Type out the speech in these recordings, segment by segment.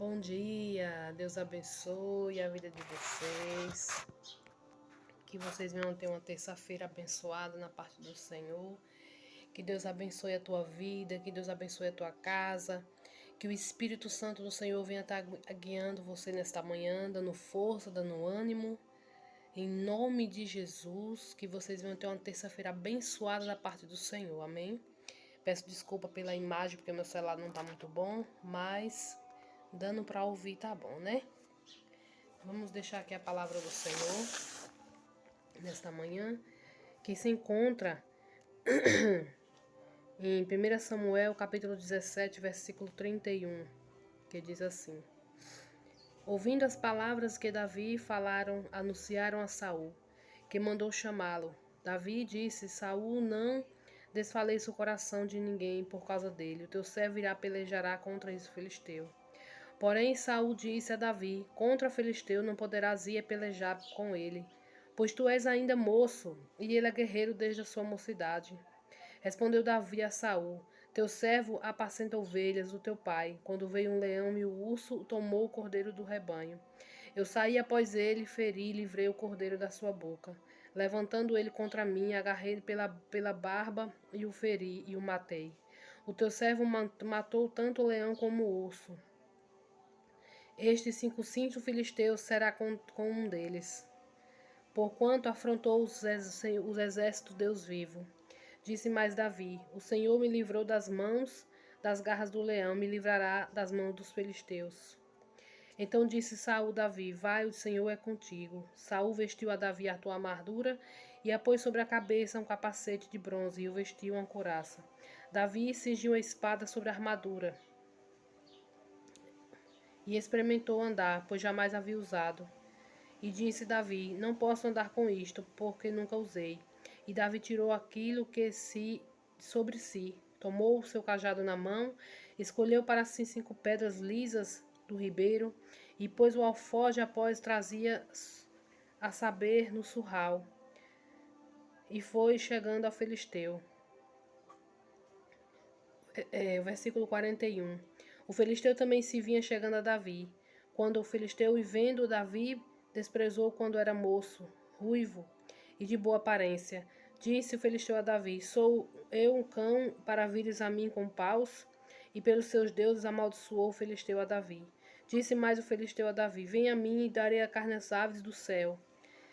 Bom dia, Deus abençoe a vida de vocês. Que vocês venham ter uma terça-feira abençoada na parte do Senhor. Que Deus abençoe a tua vida, que Deus abençoe a tua casa. Que o Espírito Santo do Senhor venha estar guiando você nesta manhã, dando força, dando ânimo. Em nome de Jesus, que vocês venham ter uma terça-feira abençoada da parte do Senhor. Amém? Peço desculpa pela imagem, porque meu celular não está muito bom, mas dando para ouvir tá bom, né? Vamos deixar aqui a palavra do Senhor nesta manhã, que se encontra em 1 Samuel, capítulo 17, versículo 31, que diz assim: Ouvindo as palavras que Davi falaram, anunciaram a Saul, que mandou chamá-lo. Davi disse: Saul, não desfaleça o coração de ninguém por causa dele. O teu servo irá pelejará contra esse filisteu. Porém, Saul disse a Davi: Contra Filisteu não poderás ir pelejar com ele, pois tu és ainda moço, e ele é guerreiro desde a sua mocidade. Respondeu Davi a Saul: Teu servo apacenta ovelhas do teu pai. Quando veio um leão e o urso tomou o cordeiro do rebanho. Eu saí após ele, feri e livrei o cordeiro da sua boca. Levantando ele contra mim, agarrei ele pela barba e o feri e o matei. O teu servo matou tanto o leão como o urso. Este cinto filisteu será com um deles, porquanto afrontou os exércitos Deus vivo. Disse mais Davi: O Senhor me livrou das garras do leão, me livrará das mãos dos filisteus. Então disse Saul a Davi: Vai, o Senhor é contigo. Saul vestiu a Davi a tua armadura e a pôs sobre a cabeça um capacete de bronze e o vestiu uma couraça. Davi cingiu a espada sobre a armadura e experimentou andar, pois jamais havia usado. E disse Davi: Não posso andar com isto, porque nunca usei. E Davi tirou aquilo que sobre si, tomou o seu cajado na mão, escolheu para si 5 pedras lisas do ribeiro, e pôs o alforje após trazia a saber no surral, e foi chegando ao filisteu. Versículo 41. O filisteu também se vinha chegando a Davi. Quando o filisteu, vendo Davi, desprezou quando era moço, ruivo e de boa aparência. Disse o filisteu a Davi: Sou eu um cão para vires a mim com paus? E pelos seus deuses amaldiçoou o filisteu a Davi. Disse mais o filisteu a Davi: Vem a mim e darei a carne às aves do céu.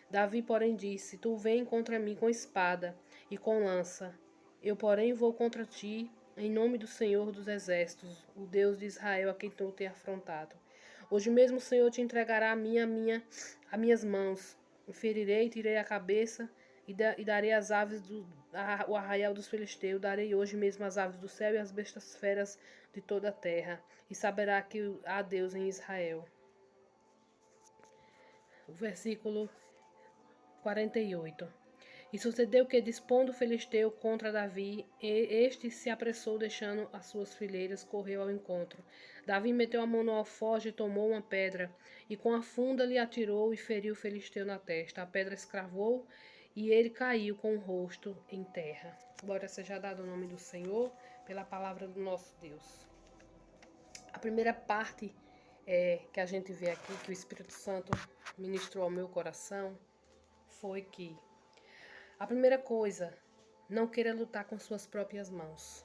Davi, porém, disse: Tu vem contra mim com espada e com lança. Eu, porém, vou contra ti em nome do Senhor dos Exércitos, o Deus de Israel, a quem tu tem afrontado. Hoje mesmo o Senhor te entregará a minhas mãos. Ferirei, tirei a cabeça e darei as aves o arraial dos filisteus. Darei hoje mesmo as aves do céu e as bestas feras de toda a terra. E saberá que há Deus em Israel. O versículo 48. E sucedeu que, dispondo o filisteu contra Davi, este se apressou, deixando as suas fileiras, correu ao encontro. Davi meteu a mão no alforje e tomou uma pedra, e com a funda lhe atirou e feriu o filisteu na testa. A pedra escravou e ele caiu com o rosto em terra. Glória seja dada ao nome do Senhor, pela palavra do nosso Deus. A primeira parte que a gente vê aqui, que o Espírito Santo ministrou ao meu coração, foi que a primeira coisa, não queira lutar com suas próprias mãos.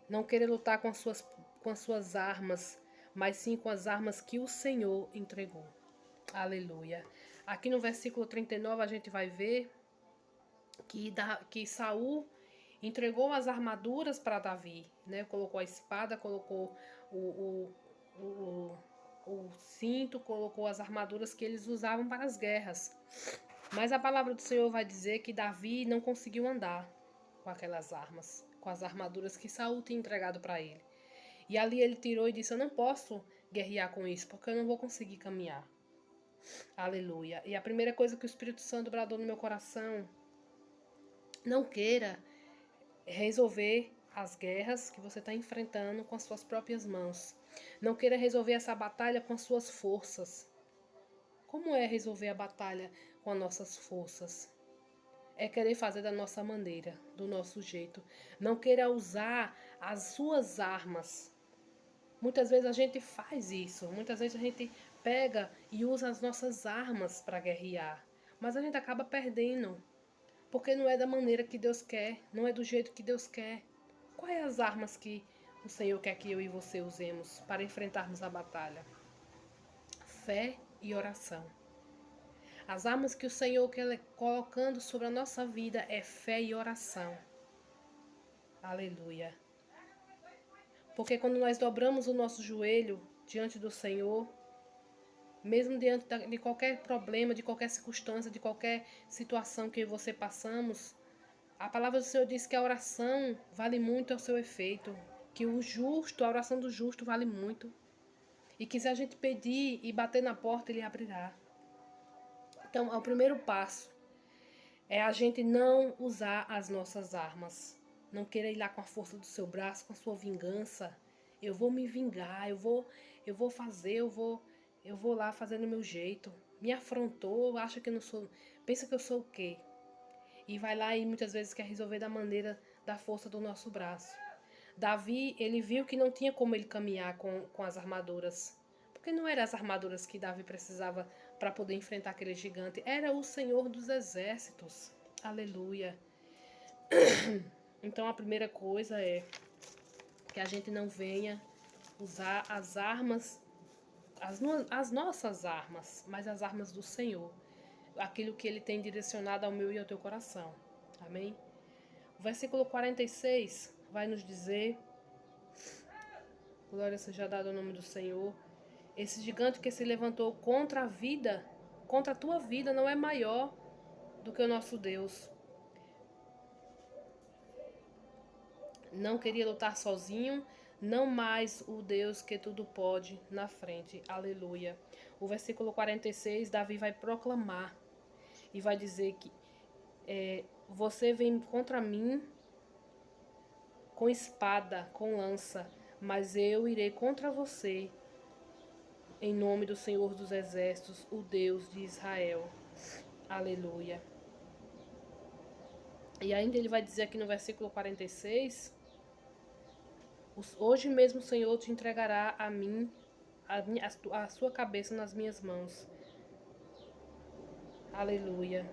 Não queira lutar com as suas armas, mas sim com as armas que o Senhor entregou. Aleluia. Aqui no versículo 39 a gente vai ver que Saul entregou as armaduras para Davi, né? Colocou a espada, colocou o cinto, colocou as armaduras que eles usavam para as guerras. Mas a palavra do Senhor vai dizer que Davi não conseguiu andar com aquelas armas, com as armaduras que Saul tinha entregado para ele. E ali ele tirou e disse: Eu não posso guerrear com isso, porque eu não vou conseguir caminhar. Aleluia. E a primeira coisa que o Espírito Santo bradou no meu coração: não queira resolver as guerras que você está enfrentando com as suas próprias mãos. Não queira resolver essa batalha com as suas forças. Como é resolver a batalha com as nossas forças? É querer fazer da nossa maneira, do nosso jeito. Não queira usar as suas armas. Muitas vezes a gente faz isso, muitas vezes a gente pega e usa as nossas armas para guerrear, mas a gente acaba perdendo, porque não é da maneira que Deus quer, não é do jeito que Deus quer. Quais as armas que o Senhor quer que eu e você usemos para enfrentarmos a batalha? Fé e oração. As armas que o Senhor quer colocando sobre a nossa vida é fé e oração. Aleluia. Porque quando nós dobramos o nosso joelho diante do Senhor, mesmo diante de qualquer problema, de qualquer circunstância, de qualquer situação que você passamos, a palavra do Senhor diz que a oração vale muito ao seu efeito, que o justo, a oração do justo vale muito, e que se a gente pedir e bater na porta, Ele abrirá. Então, o primeiro passo é a gente não usar as nossas armas, não querer ir lá com a força do seu braço, com a sua vingança. Eu vou me vingar, eu vou fazer, eu vou lá fazer do meu jeito. Me afrontou, acha que eu não sou, pensa que eu sou o quê? E vai lá e muitas vezes quer resolver da maneira da força do nosso braço. Davi, ele viu que não tinha como ele caminhar com as armaduras, porque não eram as armaduras que Davi precisava para poder enfrentar aquele gigante, era o Senhor dos exércitos. Aleluia. Então a primeira coisa é que a gente não venha usar as armas, as nossas armas, mas as armas do Senhor, aquilo que Ele tem direcionado ao meu e ao teu coração. Amém? O versículo 46 vai nos dizer: glória seja dada ao nome do Senhor. Esse gigante que se levantou contra a vida, contra a tua vida, não é maior do que o nosso Deus. Não queria lutar sozinho, não mais o Deus que tudo pode na frente. Aleluia. O versículo 46, Davi vai proclamar e vai dizer que você vem contra mim com espada, com lança, mas eu irei contra você em nome do Senhor dos Exércitos, o Deus de Israel. Aleluia. E ainda ele vai dizer aqui no versículo 46, hoje mesmo o Senhor te entregará a mim, a sua cabeça nas minhas mãos. Aleluia.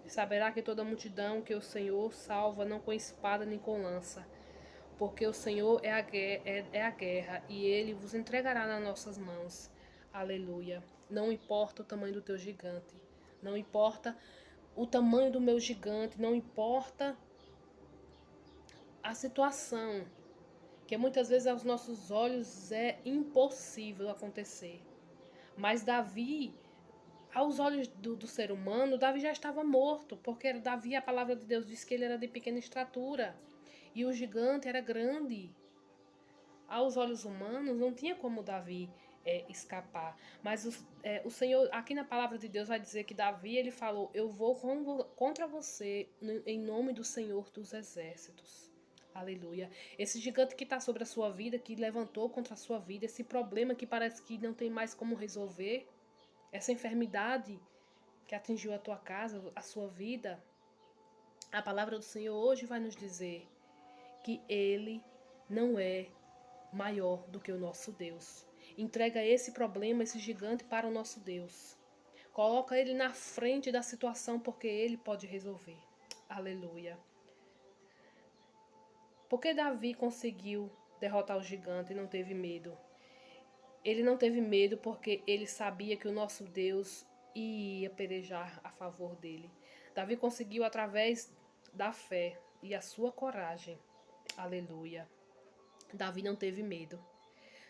Saberá que toda a multidão que o Senhor salva não com espada nem com lança, porque o Senhor é a guerra e Ele vos entregará nas nossas mãos. Aleluia. Não importa o tamanho do teu gigante, não importa o tamanho do meu gigante, não importa a situação, que muitas vezes aos nossos olhos é impossível acontecer. Mas Davi, aos olhos do ser humano, Davi já estava morto, porque Davi, a palavra de Deus diz que ele era de pequena estatura e o gigante era grande. Aos olhos humanos não tinha como Davi escapar, mas o Senhor, aqui na palavra de Deus vai dizer que Davi, ele falou: eu vou contra você em nome do Senhor dos Exércitos. Aleluia. Esse gigante que está sobre a sua vida, que levantou contra a sua vida, esse problema que parece que não tem mais como resolver, essa enfermidade que atingiu a tua casa, a sua vida, a palavra do Senhor hoje vai nos dizer que Ele não é maior do que o nosso Deus. Entrega esse problema, esse gigante para o nosso Deus. Coloca ele na frente da situação, porque Ele pode resolver. Aleluia. Porque Davi conseguiu derrotar o gigante e não teve medo? Ele não teve medo porque ele sabia que o nosso Deus ia pelejar a favor dele. Davi conseguiu através da fé e a sua coragem. Aleluia. Davi não teve medo.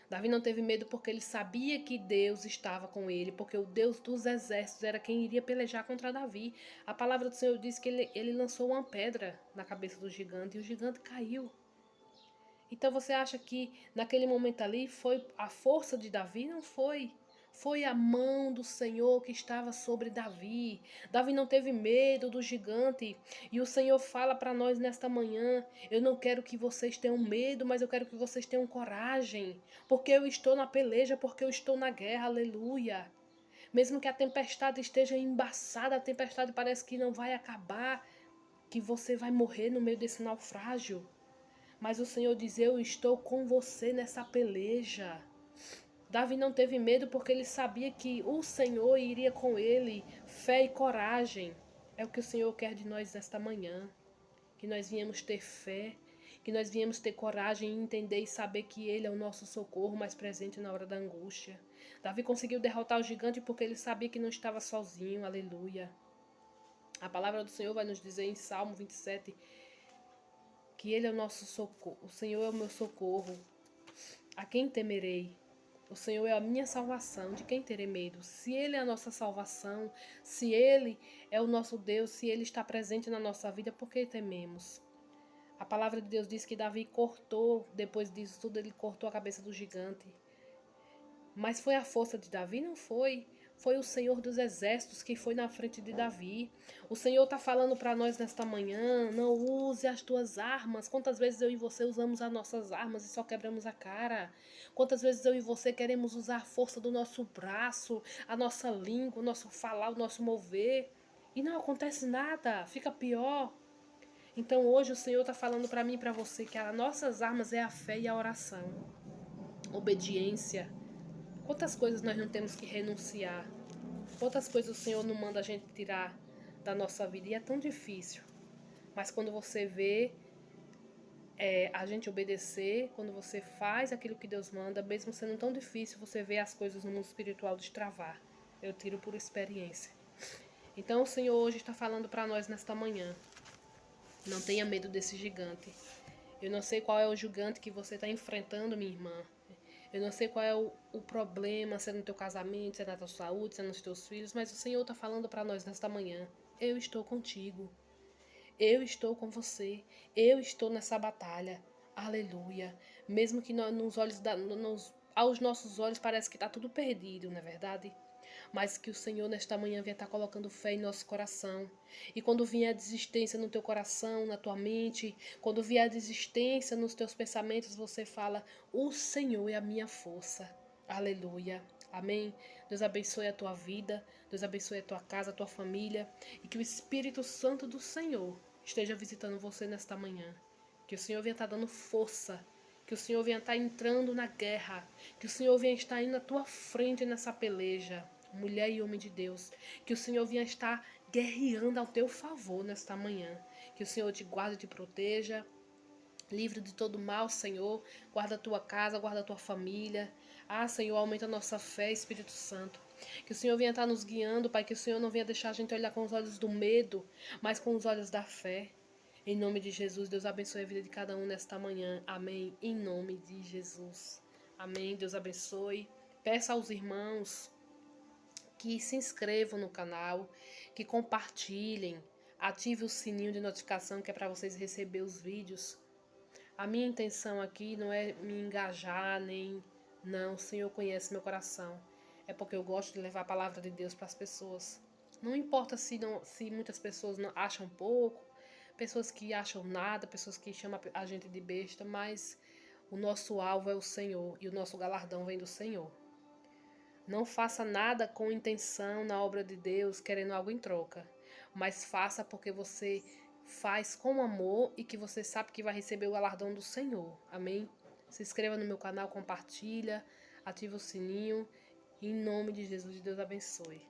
Davi não teve medo porque ele sabia que Deus estava com ele, porque o Deus dos exércitos era quem iria pelejar contra Davi. A palavra do Senhor diz que ele lançou uma pedra na cabeça do gigante e o gigante caiu. Então você acha que naquele momento ali foi a força de Davi? Não foi. Foi a mão do Senhor que estava sobre Davi. Davi não teve medo do gigante. E o Senhor fala para nós nesta manhã: eu não quero que vocês tenham medo, mas eu quero que vocês tenham coragem. Porque eu estou na peleja, porque eu estou na guerra. Aleluia. Mesmo que a tempestade esteja embaçada, a tempestade parece que não vai acabar, que você vai morrer no meio desse naufrágio. Mas o Senhor diz: eu estou com você nessa peleja. Davi não teve medo porque ele sabia que o Senhor iria com ele. Fé e coragem. É o que o Senhor quer de nós nesta manhã. Que nós viemos ter fé, que nós viemos ter coragem e entender e saber que Ele é o nosso socorro mais presente na hora da angústia. Davi conseguiu derrotar o gigante porque ele sabia que não estava sozinho. Aleluia. A palavra do Senhor vai nos dizer em Salmo 27 que Ele é o nosso socorro. O Senhor é o meu socorro. A quem temerei? O Senhor é a minha salvação. De quem terei medo? Se Ele é a nossa salvação, se Ele é o nosso Deus, se Ele está presente na nossa vida, por que tememos? A palavra de Deus diz que Davi cortou, depois disso tudo, ele cortou a cabeça do gigante. Mas foi a força de Davi? Não foi. Foi o Senhor dos Exércitos que foi na frente de Davi. O Senhor está falando para nós nesta manhã: não use as tuas armas. Quantas vezes eu e você usamos as nossas armas e só quebramos a cara? Quantas vezes eu e você queremos usar a força do nosso braço, a nossa língua, o nosso falar, o nosso mover, e não acontece nada, fica pior. Então hoje o Senhor está falando para mim e para você que as nossas armas é a fé e a oração. Obediência. Quantas coisas nós não temos que renunciar? Quantas coisas o Senhor não manda a gente tirar da nossa vida? E é tão difícil. Mas quando você vê a gente obedecer, quando você faz aquilo que Deus manda, mesmo sendo tão difícil, você vê as coisas no mundo espiritual destravar. Eu tiro por experiência. Então o Senhor hoje está falando para nós nesta manhã. Não tenha medo desse gigante. Eu não sei qual é o gigante que você está enfrentando, minha irmã. Eu não sei qual é o problema, se é no teu casamento, se é na tua saúde, se é nos teus filhos, mas o Senhor está falando para nós nesta manhã. Eu estou contigo. Eu estou com você. Eu estou nessa batalha. Aleluia. Mesmo que aos nossos olhos parece que está tudo perdido, não é verdade? Mas que o Senhor nesta manhã venha estar colocando fé em nosso coração. E quando vier a desistência no teu coração, na tua mente, quando vier a desistência nos teus pensamentos, você fala: o Senhor é a minha força. Aleluia. Amém. Deus abençoe a tua vida, Deus abençoe a tua casa, a tua família, e que o Espírito Santo do Senhor esteja visitando você nesta manhã. Que o Senhor venha estar dando força, que o Senhor venha estar entrando na guerra, que o Senhor venha estar indo à tua frente nessa peleja, mulher e homem de Deus, que o Senhor venha estar guerreando ao teu favor nesta manhã, que o Senhor te guarde e te proteja, livre de todo mal, Senhor, guarda a tua casa, guarda a tua família. Senhor, aumenta a nossa fé, Espírito Santo. Que o Senhor venha estar nos guiando, Pai, que o Senhor não venha deixar a gente olhar com os olhos do medo, mas com os olhos da fé. Em nome de Jesus, Deus abençoe a vida de cada um nesta manhã. Amém. Em nome de Jesus. Amém. Deus abençoe. Peça aos irmãos que se inscrevam no canal, que compartilhem, ative o sininho de notificação que é para vocês receberem os vídeos. A minha intenção aqui não é me engajar, nem... Não, o Senhor conhece meu coração. É porque eu gosto de levar a palavra de Deus para as pessoas. Não importa se muitas pessoas não acham pouco, pessoas que acham nada, pessoas que chamam a gente de besta, mas o nosso alvo é o Senhor e o nosso galardão vem do Senhor. Não faça nada com intenção na obra de Deus, querendo algo em troca, mas faça porque você faz com amor e que você sabe que vai receber o galardão do Senhor. Amém? Se inscreva no meu canal, compartilha, ativa o sininho. Em nome de Jesus, Deus abençoe.